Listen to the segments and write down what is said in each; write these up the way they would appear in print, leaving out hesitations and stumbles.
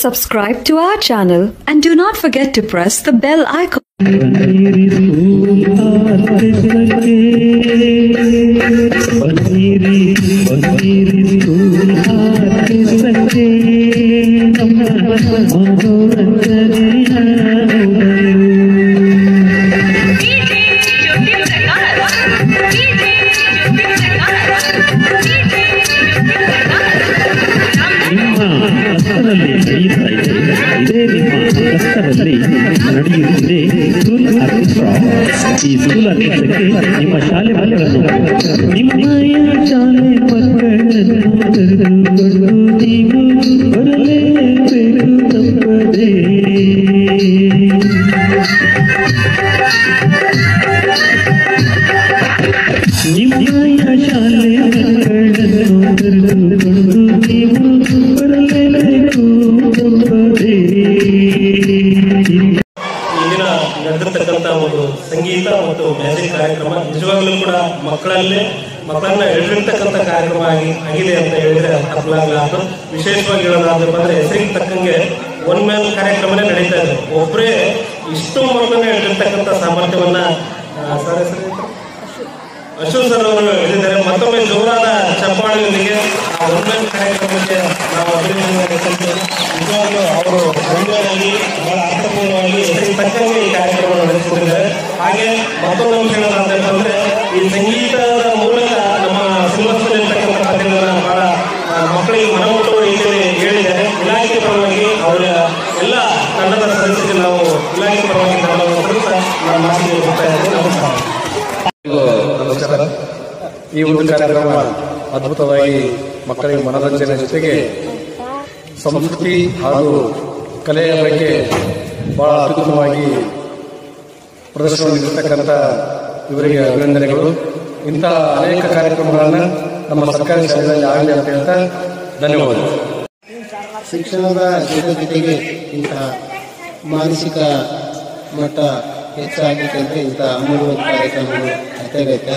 subscribe to our channel and do not forget to press the bell icon. ನಡೆಯುತ್ತಿದೆ school orchestra. ಈ school ಆರ್ಕೆಸ್ಟ್ರಾಕ್ಕೆ ನಿಮ್ಮ ಶಾಲೆ ಮಕ್ಕಳನ್ನು ನಿಮ್ಮಯ ಶಾಲೆ ಮಕ್ಕಳನ್ನು ಕರೆದುಕೊಂಡು ನೀವು ಬರಲೇಬೇಕು ತಪ್ಪದೆ. ನಿಮ್ಮಯ ಶಾಲೆ ಮಕ್ಕಳನ್ನು ಕರೆದುಕೊಂಡು ನೀವು ಬರಲೇಬೇಕು ತಪ್ಪದೆ. ನಡೆದಿರ್ತಕ್ಕಂಥ ಒಂದು ಸಂಗೀತ ಮತ್ತು ಮ್ಯಾಜಿಕ್ ಕಾರ್ಯಕ್ರಮ ನಿಜವಾಗ್ಲೂ ಕೂಡ ಮಕ್ಕಳನ್ನ ಎಳೆದಿರ್ತಕ್ಕಂಥ ಕಾರ್ಯಕ್ರಮ ಆಗಿದೆ ಅಂತ ಹೇಳಿದ್ರೆ ತಪ್ಪಲಾಗಲಾರದು. ವಿಶೇಷವಾಗಿ ಹೇಳೋದಾದ್ರೆ ಬಂದ್ರೆ ಹೆಸರಿಗೆ ತಕ್ಕಂಗೆ ಒನ್ ಮ್ಯಾನ್ ಕಾರ್ಯಕ್ರಮನೇ ನಡೀತಾ ಇದೆ. ಒಬ್ಬರೇ ಇಷ್ಟು ಮಕ್ಕಳನ್ನ ಎಳೆದಿರ್ತಕ್ಕಂಥ ಸಾಮರ್ಥ್ಯವನ್ನ ಅಶೋಕ್ ಸರ್ ಅವರು ಹೇಳಿದ್ದಾರೆ. ಮತ್ತೊಮ್ಮೆ ಜೋರಾದ ಚಪ್ಪಾಳೆಯೊಂದಿಗೆ ಆ ಒನ್ ಮ್ಯಾನ್ ಕಾರ್ಯಕ್ರಮಕ್ಕೆ ನಾವು ನಿಜವಾಗ್ಲೂ ಅವರು ಗಂಭೀರವಾಗಿ ಬಹಳ ಅರ್ಥಪೂರ್ಣವಾಗಿ ಹೆಸರಿಗೆ ತಕ್ಕಂಗೆ ಈ ಕಾರ್ಯಕ್ರಮವನ್ನು ನಡೆಸಿಕೊಂಡಿದ್ದಾರೆ. ಹಾಗೆ ಮತ್ತೊಂದು ಅಂಶ ಹೇಳೋದಾದ್ರೆ ಈ ಸಂಗೀತದ ಮೂಲಕ ನಮ್ಮ ಸಿಂಹಸ್ಥಲ್ಲಿರ್ತಕ್ಕಂಥ ಕಥೆಗಳನ್ನ ಬಹಳ ಮಕ್ಕಳಿಗೆ ಮನಮುಟ್ಟುವ ರೀತಿಯಲ್ಲಿ ಹೇಳಿದ್ದಾರೆ. ಇಲಾಖೆ ಪರವಾಗಿ ಅವರ ಎಲ್ಲ ತಂಡದ ಸದಸ್ಯರಿಗೆ ನಾವು ಇಲಾಖೆ ಪರವಾಗಿ ನಮ್ಮ ಮಾತಿಗೆ ಹೋಗ್ತಾ ಇದ್ದೇವೆ. ನಮಸ್ಕಾರ. ನಮಸ್ಕಾರ. ಈ ಒಂದು ಕಾರ್ಯಕ್ರಮ ಅದ್ಭುತವಾಗಿ ಮಕ್ಕಳಿಗೆ ಮನರಂಜನೆ ಜೊತೆಗೆ ಸಂಸ್ಕೃತಿ ಹಾಗೂ ಕಲೆಯ ಬಗ್ಗೆ ಬಹಳ ಅತ್ಯುತ್ತಮವಾಗಿ ಪ್ರದರ್ಶನ ನೀಡಿರ್ತಕ್ಕಂಥ ಇವರಿಗೆ ಅಭಿನಂದನೆಗಳು. ಇಂತಹ ಅನೇಕ ಕಾರ್ಯಕ್ರಮಗಳನ್ನು ನಮ್ಮ ಸರ್ಕಾರಿ ಶಾಲೆಯಲ್ಲಿ ಆಗಲಿ ಅಂತ ಹೇಳ್ತಾ ಧನ್ಯವಾದಗಳು. ಶಿಕ್ಷಣದ ಜೊತೆಗೆ ಇಂತಹ ಮಾನಸಿಕ ಮಟ್ಟ ಹೆಚ್ಚಾಗಬೇಕಂದ್ರೆ ಇಂಥ ಅಮೂಲ್ಯ ಕಾರ್ಯಕ್ರಮಗಳು ಅತ್ಯಗತ್ಯ.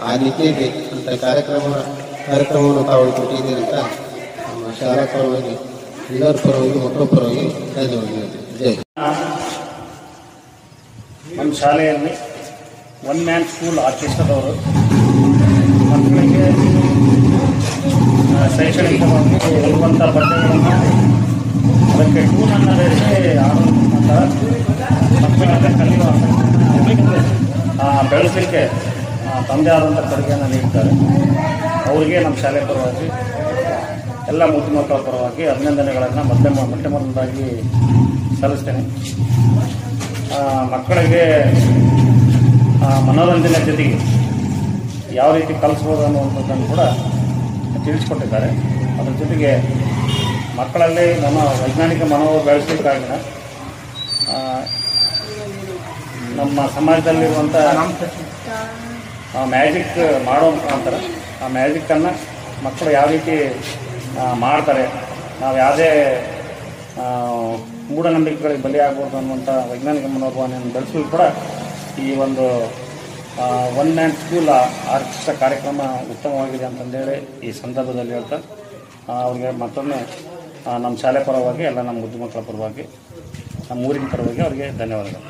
ಆ ರೀತಿಯಲ್ಲಿ ಅಂತ ಕಾರ್ಯಕ್ರಮವನ್ನು ತಾವು ಕೊಟ್ಟಿದ್ದೀರಿ ಅಂತ ನಮ್ಮ ಶಾಲಾ ಪರವಾಗಿ ಎಲ್ಲರ ಪರವಾಗಿ ಮಕ್ಕಳ ಪರವಾಗಿ ಧನ್ಯವಾದಗಳು. ಜೈ. ನಮ್ಮ ಶಾಲೆಯಲ್ಲಿ ಒನ್ ಮ್ಯಾನ್ ಸ್ಕೂಲ್ ಆರ್ಕೆಸ್ಟ್ರಾದವರು ಮಕ್ಕಳಿಗೆ ಶೈಕ್ಷಣಿಕವಾಗಿ ಇರುವಂಥ ಬಟ್ಟೆಗಳನ್ನು ಅದಕ್ಕೆ ಟೂನನ್ನು ಧರಿಸಿ ಆಡುವಂಥ ಮಕ್ಕಳಿಗೆ ಕಲಿಯುವ ಬೆಳೆಸಲಿಕ್ಕೆ ತಮ್ಮದೇ ಆದಂಥ ಕೊಡುಗೆಯನ್ನು ನೀಡ್ತಾರೆ. ಅವರಿಗೆ ನಮ್ಮ ಶಾಲೆ ಪರವಾಗಿ ಎಲ್ಲ ಮುದ್ದು ಮಕ್ಕಳ ಪರವಾಗಿ ಅಭಿನಂದನೆಗಳನ್ನು ಮೊಟ್ಟ ಮೊದಲಾಗಿ ಸಲ್ಲಿಸ್ತೇನೆ. ಮಕ್ಕಳಿಗೆ ಮನೋರಂಜನೆ ಜೊತೆಗೆ ಯಾವ ರೀತಿ ಕಲಿಸ್ಬೋದು ಅನ್ನುವಂಥದ್ದನ್ನು ಕೂಡ ತಿಳಿಸ್ಕೊಟ್ಟಿದ್ದಾರೆ. ಅದರ ಜೊತೆಗೆ ಮಕ್ಕಳಲ್ಲಿ ವೈಜ್ಞಾನಿಕ ಮನೋಭಾವ ಬೆಳೆಸಲಿಕ್ಕಾಗಿನ ನಮ್ಮ ಸಮಾಜದಲ್ಲಿರುವಂಥ ಮ್ಯಾಜಿಕ್ ಮಾಡೋ ಮುಖಾಂತರ ಆ ಮ್ಯಾಜಿಕ್ಕನ್ನು ಮಕ್ಕಳು ಯಾವ ರೀತಿ ಮಾಡ್ತಾರೆ, ನಾವು ಯಾವುದೇ ಮೂಢನಂಬಿಕೆಗಳಿಗೆ ಬಲಿಯಾಗ್ಬೋದು ಅನ್ನುವಂಥ ವೈಜ್ಞಾನಿಕ ಮನೋಭಾವನೆಯನ್ನು ಬೆಳೆಸಲು ಕೂಡ ಈ ಒಂದು ಒನ್ ಮ್ಯಾನ್ ಸ್ಕೂಲ್ ಆರ್ಕೆಸ್ಟ್ರಾ ಕಾರ್ಯಕ್ರಮ ಉತ್ತಮವಾಗಿದೆ ಅಂತಂದೇಳಿ ಈ ಸಂದರ್ಭದಲ್ಲಿ ಹೇಳ್ತಾ ಅವ್ರಿಗೆ ಮತ್ತೊಮ್ಮೆ ನಮ್ಮ ಶಾಲೆ ಪರವಾಗಿ ಎಲ್ಲ ನಮ್ಮ ಮುದ್ದು ಮಕ್ಕಳ ಪರವಾಗಿ ನಮ್ಮ ಊರಿನ ಪರವಾಗಿ ಅವರಿಗೆ ಧನ್ಯವಾದಗಳು.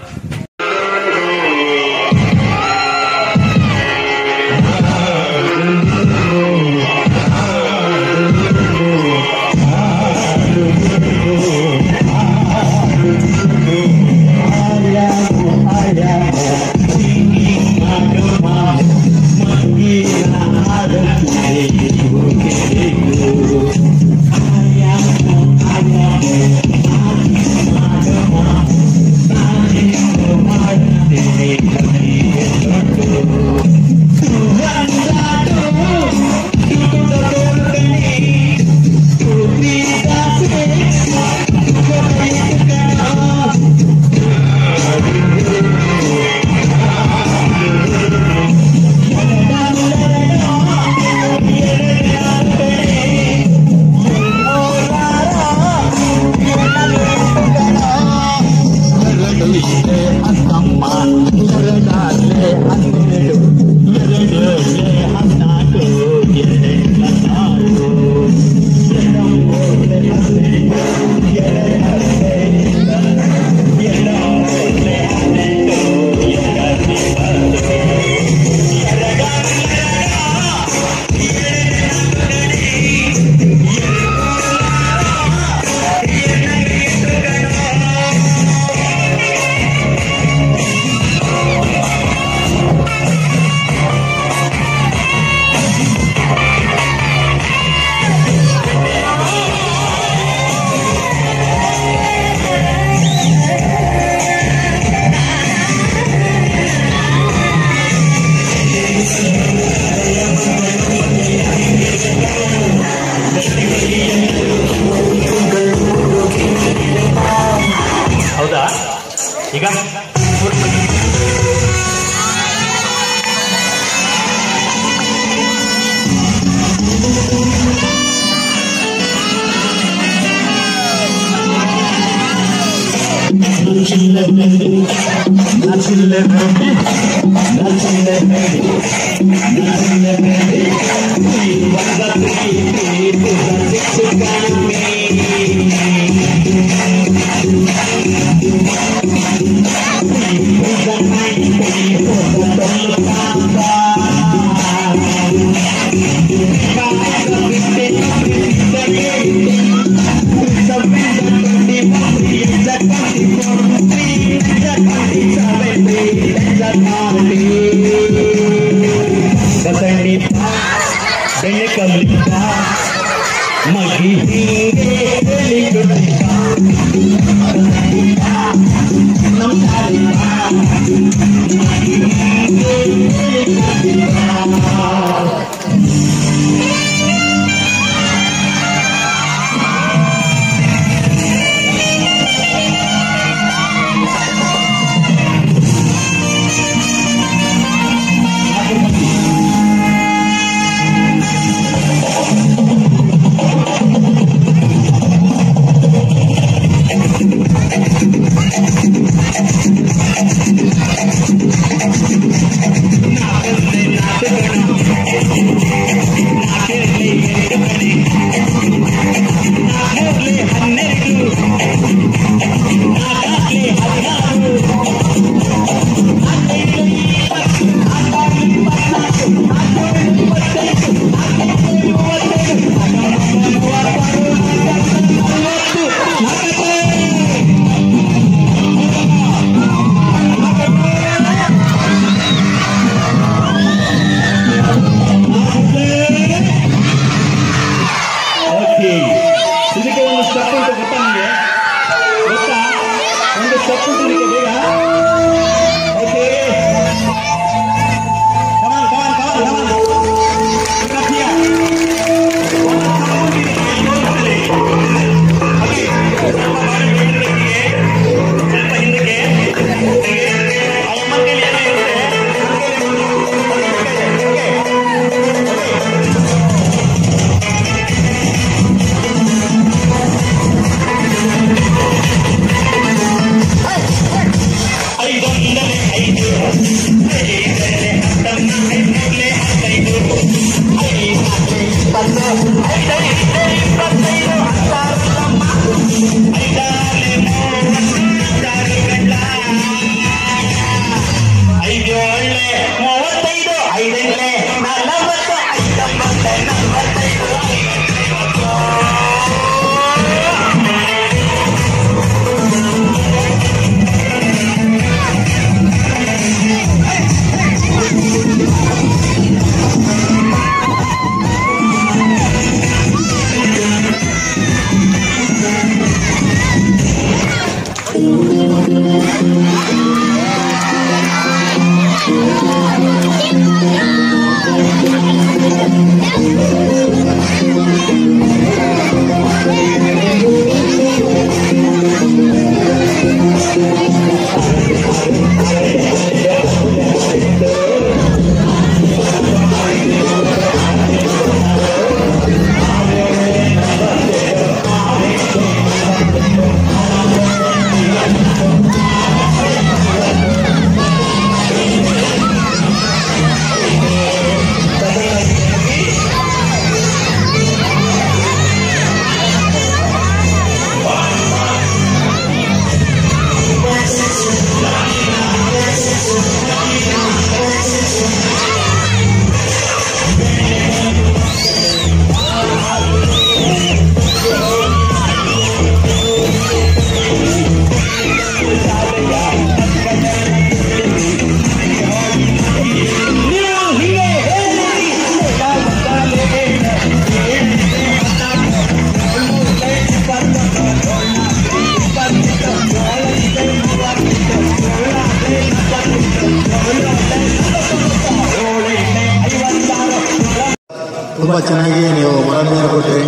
ತುಂಬ ಚೆನ್ನಾಗಿ ನೀವು ಮನೋರಂಜನೆ ಕೊಟ್ಟಿರಿ.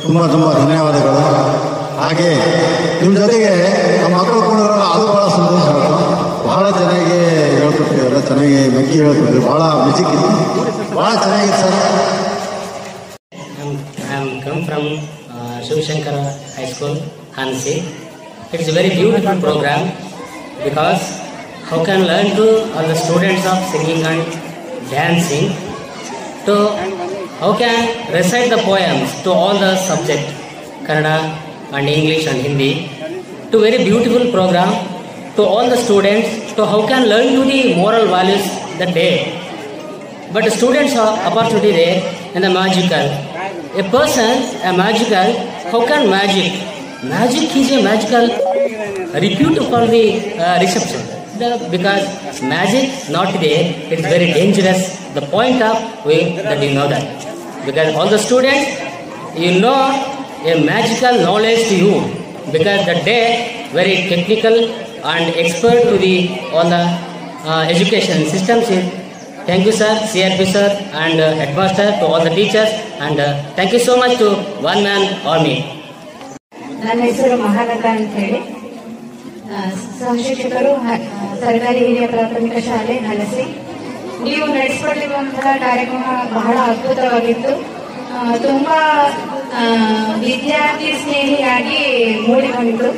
ತುಂಬ ತುಂಬ ಧನ್ಯವಾದಗಳು. ಹಾಗೆ ನಿಮ್ಮ ಜೊತೆಗೆ ನಮ್ಮ ಮಕ್ಕಳು ಕೂಡಿರೋಲ್ಲ, ಅದು ಭಾಳ ಸಂತೋಷ ಆಯಿತು. ಭಾಳ ಚೆನ್ನಾಗಿ ಹೇಳ್ಕೊಟ್ರಿ, ಎಲ್ಲ ಚೆನ್ನಾಗಿ ಮೆಚ್ಚಿ ಹೇಳ್ಕೊಟ್ರಿ. ಭಾಳ ಮೆಚ್ಚಿಕ್ಕಿತ್ತು, ಭಾಳ ಚೆನ್ನಾಗಿತ್ತು sir. I am come from Shiv Shankara High School, Hansi. It is a very beautiful program. because how can learn to all the students of singing and dancing, to how can recite the poems to all the subject Kannada and English and Hindi, to very beautiful program to all the students, to how can learn to the moral values that day. But the students are opportunity there and the magical. A person, a magical, how can magic? Magic is a magical repute for the reception. Because magic not there, it is very dangerous. The point of way that you know that. Because all the students, you know a magical knowledge to you. Because that day very technical and expert to the all the education systems. Thank you, sir, CRP sir, and headmaster, to all the teachers, and thank you so much to One Man Army. ನನ್ನ ಹೆಸರು ಮಹಾಲತಾ ಅಂತ ಹೇಳಿ, ಸಹಶಿಕ್ಷಕರು, ಸರ್ಕಾರಿ ಹಿರಿಯ ಪ್ರಾಥಮಿಕ ಶಾಲೆ ಹಲಸಿ. ನೀವು ನಡೆಸಿಕೊಟ್ಟಿರುವಂತಹ ಕಾರ್ಯಕ್ರಮ ಬಹಳ ಅದ್ಭುತವಾಗಿತ್ತು. ತುಂಬಾ ವಿದ್ಯಾರ್ಥಿ ಸ್ನೇಹಿಯಾಗಿ ಮೂಡಿಬಂತು.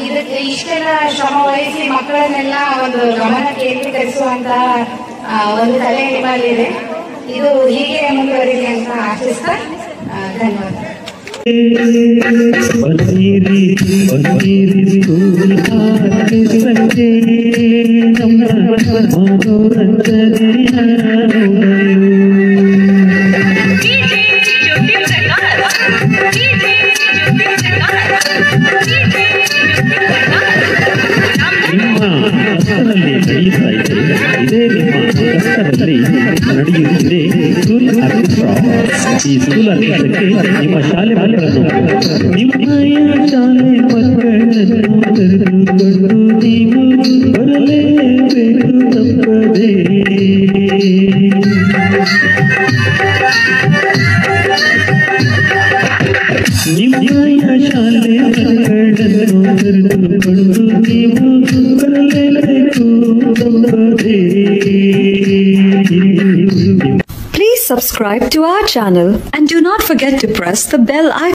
ಇದಕ್ಕೆ ಇಷ್ಟೆಲ್ಲ ಶ್ರಮ ವಹಿಸಿ ಮಕ್ಕಳನ್ನೆಲ್ಲ ಒಂದು ಗಮನ ಕೇಂದ್ರೀಕರಿಸುವಂತಹ ಒಂದು ಕಲೆ ನಿಮ್ಮಲ್ಲಿದೆ. ಇದು ಹೀಗೆ ಮುಂದುವರಿಲಿ ಅಂತ ಆಶಿಸ್ತಾ ಧನ್ಯವಾದ. ಬನ್ನಿರಿ ಬನ್ನಿರಿ ಸ್ಕೂಲ್ ಹಾಕಿ ಸಂಜೆ ನಮ್ಮ ಮನೋರಂಜನೆಯ ನಿಮ್ಮ ಕಷ್ಟದಲ್ಲಿ ನಡೆಯುತ್ತಾ ಇದೆ. ಇದೇ ನಿಮ್ಮ ಕಷ್ಟದಲ್ಲಿ ನಡೆಯುತ್ತಿದೆ ಸ್ಕೂಲ್ ಆರ್ಕೆಸ್ಟ್ರಾ. ಈ ಸ್ಕೂಲ್ ಆರ್ಕೆಸ್ಟ್ರಾಕ್ಕೆ ನಿಮ್ಮ ಶಾಲೆ ಮಕ್ಕಳನ್ನು, ನಿಮ್ಮಯ ಶಾಲೆ ಮಕ್ಕಳನ್ನು ಕರೆದುಕೊಂಡು ನೀವು ಬರಲೇಬೇಕು ತಪ್ಪದೆ. ನಿಮ್ಮಯ ಶಾಲೆ ಮಕ್ಕಳನ್ನು ಕರೆದುಕೊಂಡು ನೀವು ಬರಲೇಬೇಕು ತಪ್ಪದೆ. Please subscribe to our channel and do not forget to press the bell icon.